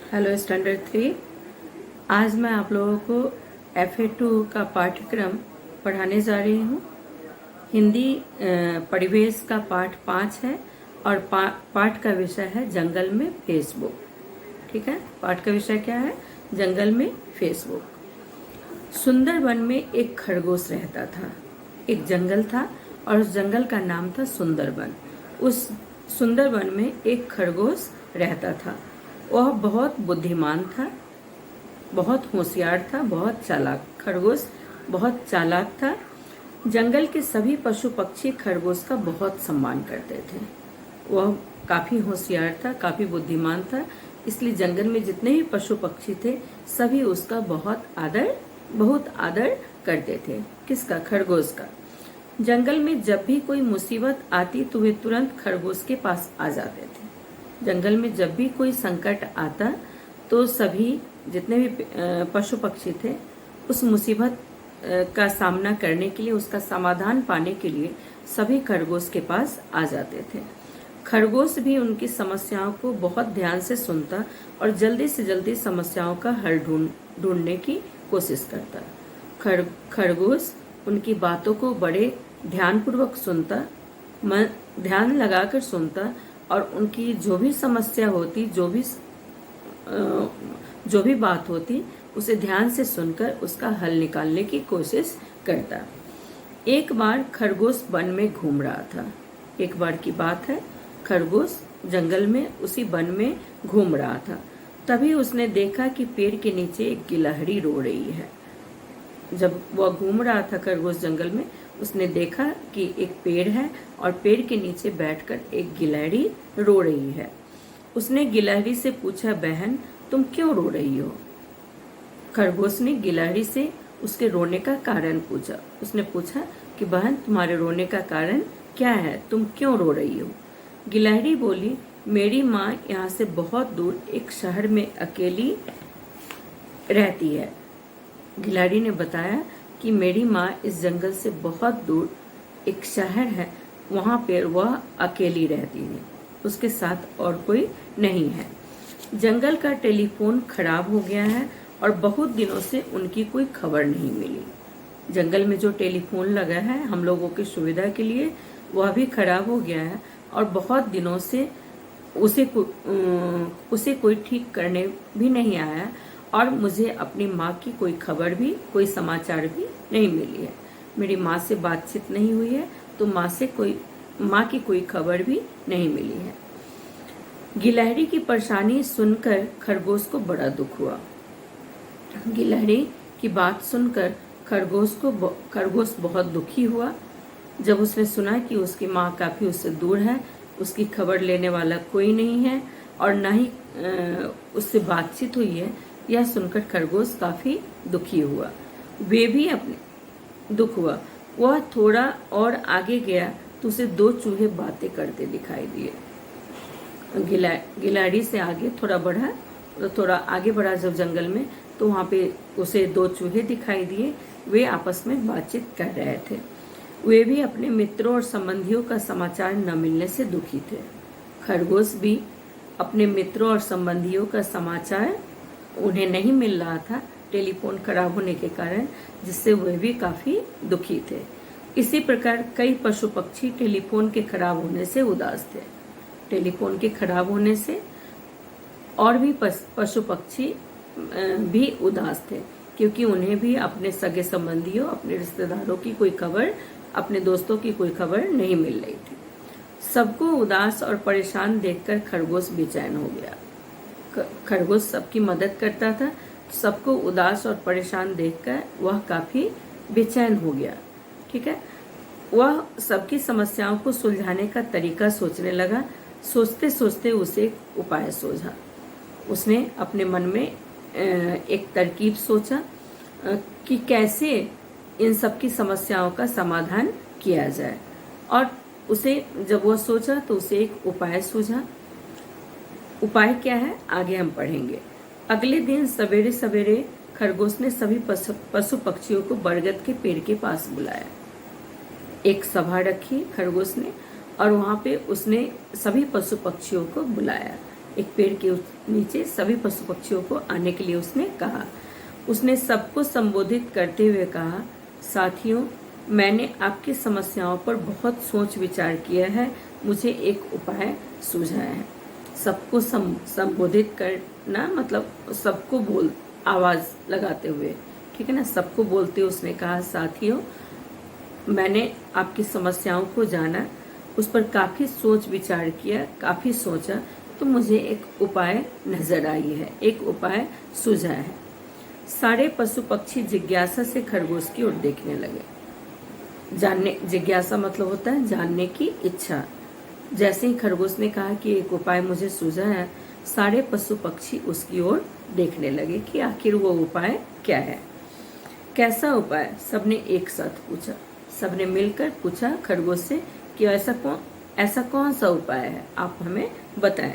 Hello standard 3। आज मैं आप लोगों को FA2 का पाठ्यक्रम पढ़ाने जा रही हूँ। हिंदी परिवेश का पाठ 5 है और पाठ का विषय है जंगल में फेसबुक। ठीक है, पाठ का विषय क्या है? जंगल में फेसबुक। सुंदरवन में एक खरगोश रहता था। एक जंगल था और उस जंगल का नाम था सुंदरवन। उस सुंदरवन में एक खरगोश रहता था। वह बहुत बुद्धिमान था, बहुत होशियार था, बहुत चालाक। खरगोश बहुत चालाक था। जंगल के सभी पशु पक्षी खरगोश का बहुत सम्मान करते थे। वह काफी होशियार था, काफी बुद्धिमान था, इसलिए जंगल में जितने भी पशु पक्षी थे सभी उसका बहुत आदर करते थे। किसका? खरगोश का। जंगल में जब भी कोई मुसीबत आती तो वे तुरंत खरगोश के पास आ जाते थे। जंगल में जब भी कोई संकट आता तो सभी जितने भी पशु पक्षी थे उस मुसीबत का सामना करने के लिए, उसका समाधान पाने के लिए सभी खरगोश के पास आ जाते थे। खरगोश भी उनकी समस्याओं को बहुत ध्यान से सुनता और जल्दी से जल्दी समस्याओं का हल ढूंढने की कोशिश करता। खरगोश उनकी बातों को बड़े ध्यानपूर्वक सुनता, ध्यान लगाकर सुनता और उनकी जो भी समस्या होती, जो भी बात होती उसे ध्यान से सुनकर उसका हल निकालने की कोशिश करता। एक बार खरगोश वन में घूम रहा था। एक बार की बात है, खरगोश जंगल में उसी वन में घूम रहा था। तभी उसने देखा कि पेड़ के नीचे एक गिलहरी रो रही है। जब वह घूम रहा था खरगोश जंगल में, उसने देखा कि एक पेड़ है और पेड़ के नीचे बैठकर एक गिलहरी रो रही है। उसने गिलहरी से पूछा, बहन तुम क्यों रो रही हो? खरगोश ने गिलहरी से उसके रोने का कारण पूछा। उसने पूछा कि बहन तुम्हारे रोने का कारण क्या है, तुम क्यों रो रही हो? गिलहरी बोली, मेरी माँ यहाँ से बहुत दूर एक शहर में अकेली रहती है। गिलहरी ने बताया कि मेरी माँ इस जंगल से बहुत दूर एक शहर है, वहाँ पर वह अकेली रहती है, उसके साथ और कोई नहीं है। जंगल का टेलीफोन खराब हो गया है और बहुत दिनों से उनकी कोई खबर नहीं मिली। जंगल में जो टेलीफोन लगा है हम लोगों की सुविधा के लिए, वह भी खराब हो गया है और बहुत दिनों से उसे कोई ठीक करने भी नहीं आया और मुझे अपनी माँ की कोई खबर भी, कोई समाचार भी नहीं मिली है। मेरी माँ से बातचीत नहीं हुई है तो माँ की कोई खबर भी नहीं मिली है। गिलहरी की परेशानी सुनकर खरगोश को बड़ा दुख हुआ। गिलहरी की बात सुनकर खरगोश बहुत दुखी हुआ। जब उसने सुना कि उसकी माँ काफी उससे दूर है, उसकी खबर लेने वाला कोई नहीं है और न ही उससे बातचीत हुई है, यह सुनकर खरगोश काफी दुखी हुआ। वे भी अपने दुख हुआ। वह थोड़ा और आगे गया तो उसे दो चूहे बातें करते दिखाई दिए। गिलहरी से आगे थोड़ा आगे बढ़ा जब जंगल में, तो वहाँ पे उसे दो चूहे दिखाई दिए। वे आपस में बातचीत कर रहे थे। वे भी अपने मित्रों और संबंधियों का समाचार न मिलने से दुखी थे। खरगोश भी अपने मित्रों और संबंधियों का समाचार उन्हें नहीं मिल रहा था, टेलीफोन खराब होने के कारण, जिससे वे भी काफी दुखी थे। इसी प्रकार कई पशु पक्षी टेलीफोन के खराब होने से उदास थे। टेलीफोन के खराब होने से और भी पशु पक्षी भी उदास थे, क्योंकि उन्हें भी अपने सगे संबंधियों, अपने रिश्तेदारों की कोई खबर, अपने दोस्तों की कोई खबर नहीं मिल रही थी। सबको उदास और परेशान देखकर खरगोश बेचैन हो गया। खरगोश सबकी मदद करता था, सबको उदास और परेशान देखकर वह काफी बेचैन हो गया। ठीक है, वह सबकी समस्याओं को सुलझाने का तरीका सोचने लगा। सोचते सोचते उसे एक उपाय सूझा। उसने अपने मन में एक तरकीब सोचा कि कैसे इन सबकी समस्याओं का समाधान किया जाए, और उसे जब वह सोचा तो उसे एक उपाय सूझा। उपाय क्या है आगे हम पढ़ेंगे। अगले दिन सवेरे सवेरे खरगोश ने सभी पशु पक्षियों को बरगद के पेड़ के पास बुलाया। एक सभा रखी खरगोश ने और वहां पे उसने सभी पशु पक्षियों को बुलाया। एक पेड़ के नीचे सभी पशु पक्षियों को आने के लिए उसने कहा। उसने सबको संबोधित करते हुए कहा, साथियों, मैंने आपकी समस्याओं पर बहुत सोच विचार किया है, मुझे एक उपाय सूझा है। सबको संबोधित करना मतलब सबको बोल आवाज लगाते हुए, ठीक है ना, सबको बोलते हुए उसने कहा, साथियों, मैंने आपकी समस्याओं को जाना, उस पर काफी सोच विचार किया, काफी सोचा, तो मुझे एक उपाय नजर आई है, एक उपाय सूझा है। सारे पशु पक्षी जिज्ञासा से खरगोश की ओर देखने लगे। जानने, जिज्ञासा मतलब होता है जानने की इच्छा। जैसे ही खरगोश ने कहा कि एक उपाय मुझे सूझा है, सारे पशु पक्षी उसकी ओर देखने लगे कि आखिर वो उपाय क्या है। कैसा उपाय? सबने एक साथ पूछा, सबने मिलकर पूछा खरगोश से कि ऐसा कौन सा उपाय है, आप हमें बताएं।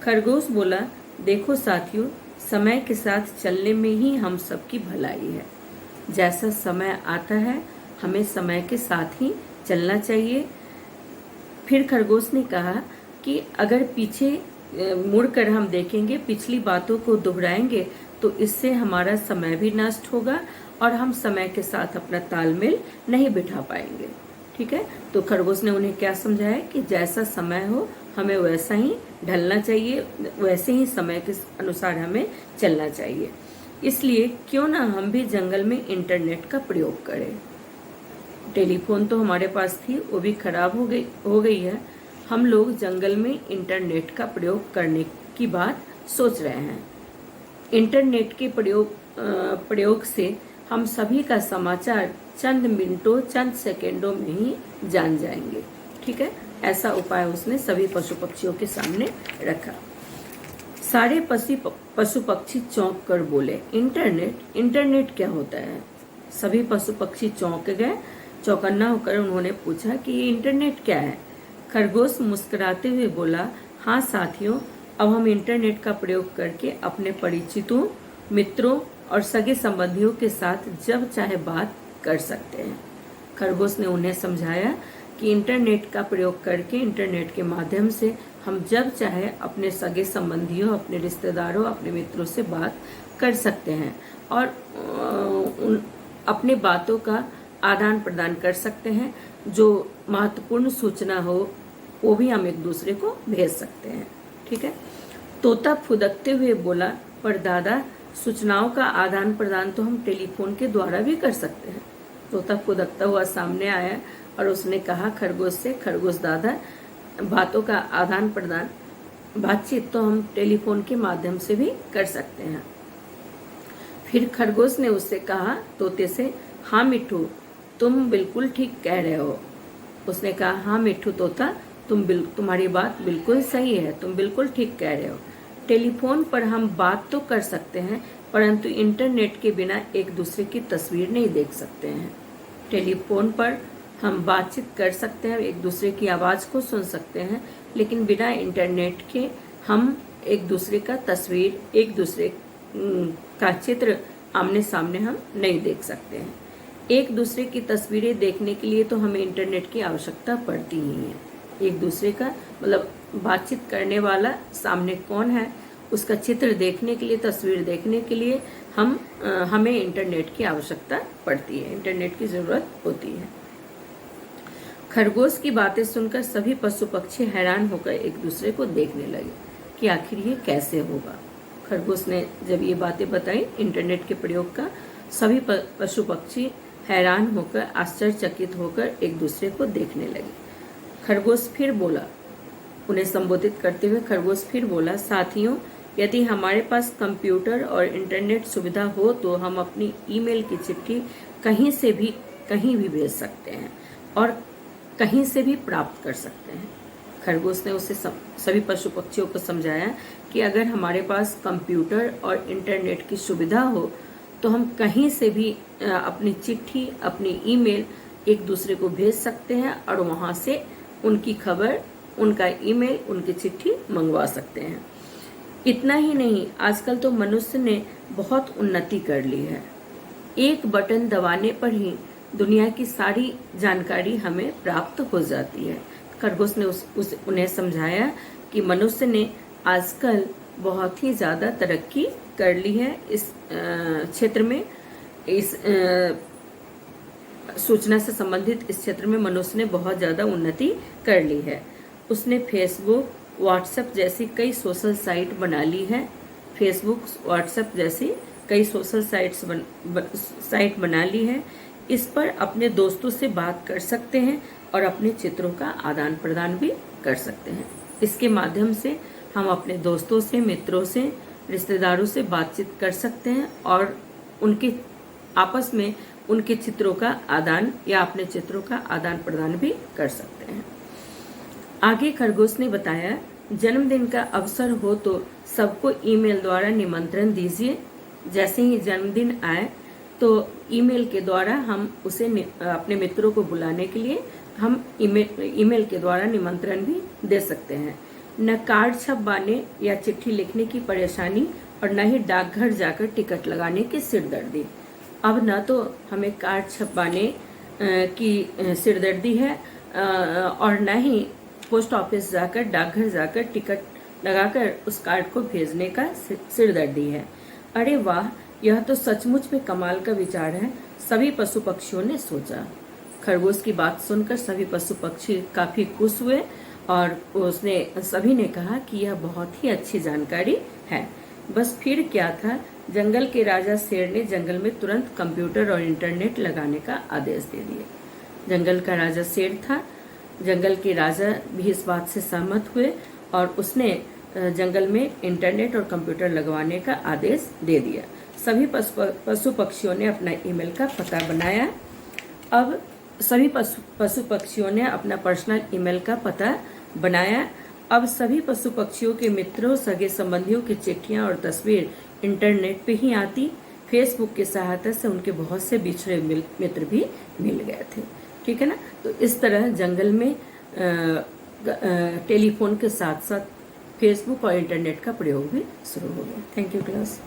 खरगोश बोला, देखो साथियों, समय के साथ चलने में ही हम सबकी भलाई है। जैसा समय आता है हमें समय के साथ ही चलना चाहिए। फिर खरगोश ने कहा कि अगर पीछे मुड़कर हम देखेंगे, पिछली बातों को दोहराएंगे, तो इससे हमारा समय भी नष्ट होगा और हम समय के साथ अपना तालमेल नहीं बिठा पाएंगे। ठीक है, तो खरगोश ने उन्हें क्या समझाया कि जैसा समय हो हमें वैसा ही ढलना चाहिए, वैसे ही समय के अनुसार हमें चलना चाहिए। इसलिए क्यों ना हम भी जंगल में इंटरनेट का प्रयोग करें। टेलीफोन तो हमारे पास थी, वो भी खराब हो गई है। हम लोग जंगल में इंटरनेट का प्रयोग करने की बात सोच रहे हैं। इंटरनेट के प्रयोग से हम सभी का समाचार चंद मिनटों, चंद सेकेंडों में ही जान जाएंगे। ठीक है, ऐसा उपाय उसने सभी पशु पक्षियों के सामने रखा। सारे पशु पक्षी चौंक कर बोले, इंटरनेट क्या होता है? सभी पशु पक्षी चौंक गए। चौकन्ना होकर उन्होंने पूछा कि ये इंटरनेट क्या है? खरगोश मुस्कुराते हुए बोला, हाँ साथियों, अब हम इंटरनेट का प्रयोग करके अपने परिचितों, मित्रों और सगे संबंधियों के साथ जब चाहे बात कर सकते हैं। खरगोश ने उन्हें समझाया कि इंटरनेट का प्रयोग करके, इंटरनेट के माध्यम से हम जब चाहे अपने सगे संबंधियों, अपने रिश्तेदारों, अपने मित्रों से बात कर सकते हैं और अपने बातों का आदान प्रदान कर सकते हैं। जो महत्वपूर्ण सूचना हो वो भी हम एक दूसरे को भेज सकते हैं। ठीक है, तोता फुदकते हुए बोला, पर दादा, सूचनाओं का आदान प्रदान तो हम टेलीफोन के द्वारा भी कर सकते हैं। तोता फुदकता हुआ सामने आया और उसने कहा खरगोश से, खरगोश दादा, बातों का आदान प्रदान, बातचीत तो हम टेलीफोन के माध्यम से भी कर सकते हैं। फिर खरगोश ने उससे कहा, तोते से, हाँ मिट्ठू, तुम बिल्कुल ठीक कह रहे हो। उसने कहा, हाँ मिट्ठू तोता, तुम्हारी बात बिल्कुल सही है, तुम बिल्कुल ठीक कह रहे हो। टेलीफोन पर हम बात तो कर सकते हैं, परंतु इंटरनेट के बिना एक दूसरे की तस्वीर नहीं देख सकते हैं। टेलीफोन पर हम बातचीत कर सकते हैं, एक दूसरे की आवाज़ को सुन सकते हैं, लेकिन बिना इंटरनेट के हम एक दूसरे का तस्वीर, एक दूसरे का चित्र आमने सामने हम नहीं देख सकते हैं। एक दूसरे की तस्वीरें देखने के लिए तो हमें इंटरनेट की आवश्यकता पड़ती ही है। एक दूसरे का मतलब बातचीत करने वाला सामने कौन है, उसका चित्र देखने के लिए, तस्वीर देखने के लिए हमें इंटरनेट की आवश्यकता पड़ती है, इंटरनेट की जरूरत होती है। खरगोश की बातें सुनकर सभी पशु पक्षी हैरान होकर एक दूसरे को देखने लगे कि आखिर ये कैसे होगा। खरगोश ने जब ये बातें बताई इंटरनेट के प्रयोग का, सभी पशु पक्षी हैरान होकर, आश्चर्यचकित होकर एक दूसरे को देखने लगे। खरगोश फिर बोला, उन्हें संबोधित करते हुए खरगोश फिर बोला, साथियों, यदि हमारे पास कंप्यूटर और इंटरनेट सुविधा हो तो हम अपनी ईमेल की चिट्ठी कहीं भी भेज सकते हैं और कहीं से भी प्राप्त कर सकते हैं। खरगोश ने उसे सभी पशु पक्षियों को समझाया कि अगर हमारे पास कंप्यूटर और इंटरनेट की सुविधा हो तो हम कहीं से भी अपनी चिट्ठी, अपनी ईमेल एक दूसरे को भेज सकते हैं और वहां से उनकी खबर, उनका ईमेल, उनकी चिट्ठी मंगवा सकते हैं। इतना ही नहीं, आजकल तो मनुष्य ने बहुत उन्नति कर ली है। एक बटन दबाने पर ही दुनिया की सारी जानकारी हमें प्राप्त हो जाती है। खरगोश ने उन्हें समझाया कि मनुष्य ने आजकल बहुत ही ज़्यादा तरक्की कर ली है इस क्षेत्र में। इस सूचना से संबंधित इस क्षेत्र में मनुष्य ने बहुत ज़्यादा उन्नति कर ली है। उसने फेसबुक, व्हाट्सएप जैसी कई सोशल साइट बना ली है। फेसबुक, व्हाट्सएप जैसी कई सोशल साइट बना ली है। इस पर अपने दोस्तों से बात कर सकते हैं और अपने चित्रों का आदान प्रदान भी कर सकते हैं। इसके माध्यम से हम अपने दोस्तों से, मित्रों से, रिश्तेदारों से बातचीत कर सकते हैं और उनके आपस में उनके चित्रों का आदान या अपने चित्रों का आदान प्रदान भी कर सकते हैं। आगे खरगोश ने बताया, जन्मदिन का अवसर हो तो सबको ईमेल द्वारा निमंत्रण दीजिए। जैसे ही जन्मदिन आए तो ईमेल के द्वारा हम उसे अपने मित्रों को बुलाने के लिए हम ईमेल के द्वारा निमंत्रण भी दे सकते हैं। न कार्ड छपवाने या चिट्ठी लिखने की परेशानी और न ही डाकघर जाकर टिकट लगाने की सिरदर्दी। अब न तो हमें कार्ड छपवाने की सिरदर्दी है और न ही पोस्ट ऑफिस जाकर, डाकघर जाकर टिकट लगाकर उस कार्ड को भेजने का सिरदर्दी है। अरे वाह, यह तो सचमुच में कमाल का विचार है, सभी पशु पक्षियों ने सोचा। खरगोश की बात सुनकर सभी पशु पक्षी काफी खुश हुए और सभी ने कहा कि यह बहुत ही अच्छी जानकारी है। बस फिर क्या था, जंगल के राजा शेर ने जंगल में तुरंत कंप्यूटर और इंटरनेट लगाने का आदेश दे दिया। जंगल का राजा शेर था। जंगल के राजा भी इस बात से सहमत हुए और उसने जंगल में इंटरनेट और कंप्यूटर लगवाने का आदेश दे दिया। सभी पशु पक्षियों ने अपना ईमेल का पता बनाया। अब सभी पशु पक्षियों ने अपना पर्सनल ईमेल का पता बनाया। अब सभी पशु पक्षियों के मित्रों, सगे संबंधियों की चिट्ठियां और तस्वीर इंटरनेट पे ही आती। फेसबुक की सहायता से उनके बहुत से बिछड़े मित्र भी मिल गए थे। ठीक है ना। तो इस तरह जंगल में टेलीफोन के साथ साथ फेसबुक और इंटरनेट का प्रयोग भी शुरू हो गया। Thank you class.